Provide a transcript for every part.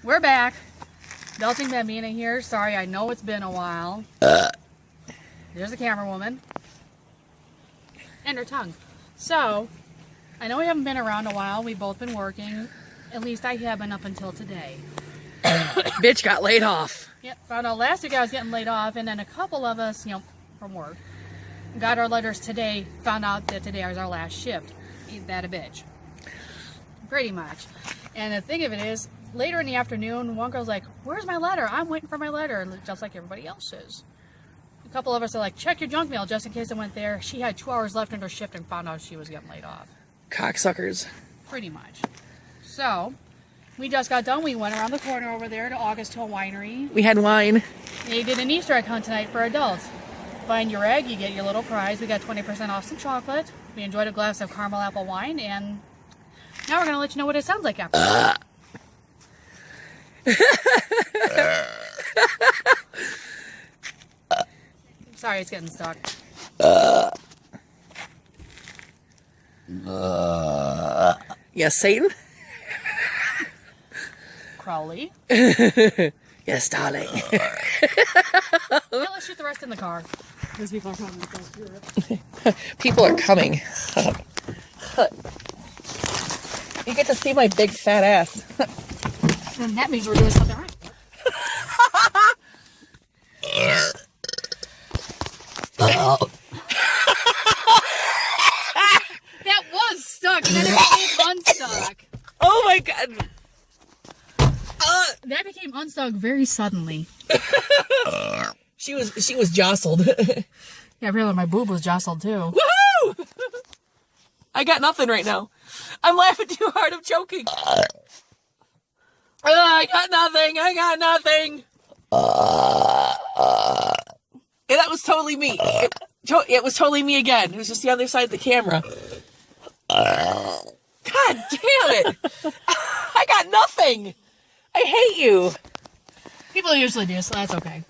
We're back. Belching Bambina here. Sorry, I know it's been a while. There's the camera woman. And her tongue. So, I know we haven't been around a while. We've both been working. At least I have been up until today. Bitch got laid off. Yep, found out last week I was getting laid off, and then a couple of us, from work, got our letters today, found out that today was our last shift. Ain't that a bitch? Pretty much. And the thing of it is, later in the afternoon, one girl's like, "Where's my letter? I'm waiting for my letter," just like everybody else is. A couple of us are like, "Check your junk mail just in case it went there." She had 2 hours left in her shift and found out she was getting laid off. Cocksuckers. Pretty much. So, we just got done. We went around the corner over there to August Hill Winery. We had wine. They did an Easter egg hunt tonight for adults. Find your egg, you get your little prize. We got 20% off some chocolate. We enjoyed a glass of caramel apple wine, and now we're going to let you know what it sounds like after. Sorry, it's getting stuck. Yes, Satan? Crowley. Yes, darling. Yeah, let's shoot the rest in the car. Those people are coming. People are coming. You get to see my big fat ass. Then that means we're doing something right. That was stuck, and then it became unstuck. Oh my god. That became unstuck very suddenly. She was jostled. Yeah, really, my boob was jostled too. Woohoo! I got nothing right now. I'm laughing too hard. I'm choking. I got nothing. Yeah, that was totally me. It was totally me again. It was just the other side of the camera. God damn it. I got nothing. I hate you. People usually do, so that's okay.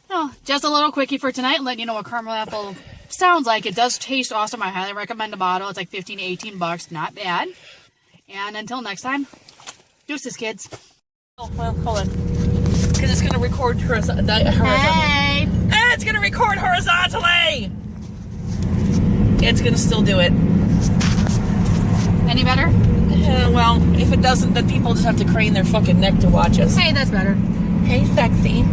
No, just a little quickie for tonight, letting you know what caramel apple sounds like. It does taste awesome. I highly recommend the bottle. It's like 15 to 18 bucks. Not bad. And until next time, deuces, kids. Oh, well, hold on. Because it's going to record horizontally. Hey! And it's going to record horizontally! It's going to still do it. Any better? Well, if it doesn't, then people just have to crane their fucking neck to watch us. Hey, that's better. Hey, sexy.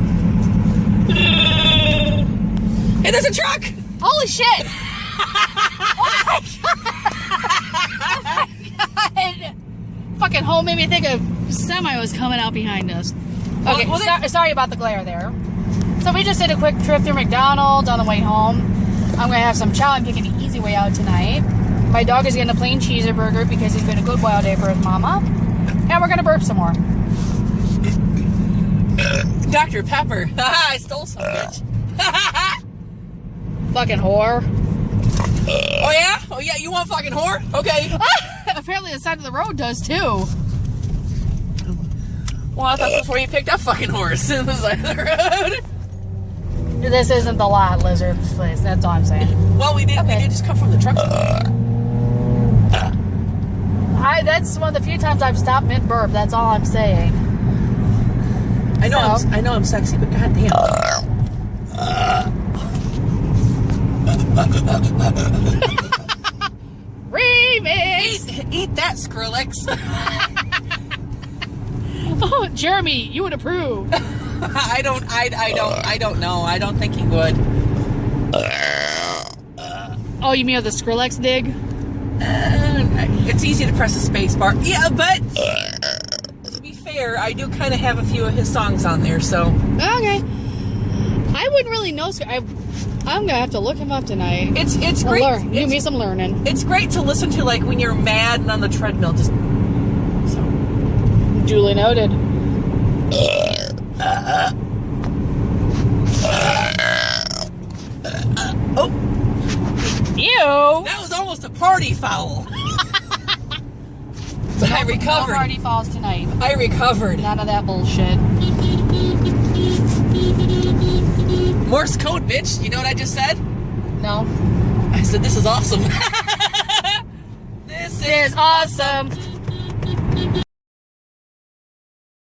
Hey, there's a truck! Holy shit! Oh my god! Fucking hole made me think a semi was coming out behind us. Okay, sorry about the glare there. So we just did a quick trip through McDonald's on the way home. I'm gonna have some chow and taking the easy way out tonight. My dog is getting a plain cheeseburger because he's been a good boy all day for his mama. And we're gonna burp some more. Dr. Pepper. I stole some, bitch. Fucking whore. Oh yeah? Oh yeah, you want fucking whore? Okay. Apparently the side of the road does too. Well, I thought before you picked up fucking horse on the side of the road. This isn't the lot lizard place, that's all I'm saying. Well, we did just come from the truck. That's one of the few times I've stopped mid-burp, that's all I'm saying. I know I'm sexy, but goddamn. Remix! Eat that, Skrillex. Oh, Jeremy, you would approve. I don't know. I don't think he would. Oh, you mean with the Skrillex dig? It's easy to press a space bar. Yeah, but to be fair, I do kind of have a few of his songs on there, so. Okay. I wouldn't really know. I'm gonna have to look him up tonight. It's great. Give me some learning. It's great to listen to, like, when you're mad and on the treadmill. Just so. Duly noted. Oh. Ew. That was almost a party foul. But I recovered. No party falls tonight. I recovered. None of that bullshit. Morse code, bitch. You know what I just said? No. I said, this is awesome. This is awesome.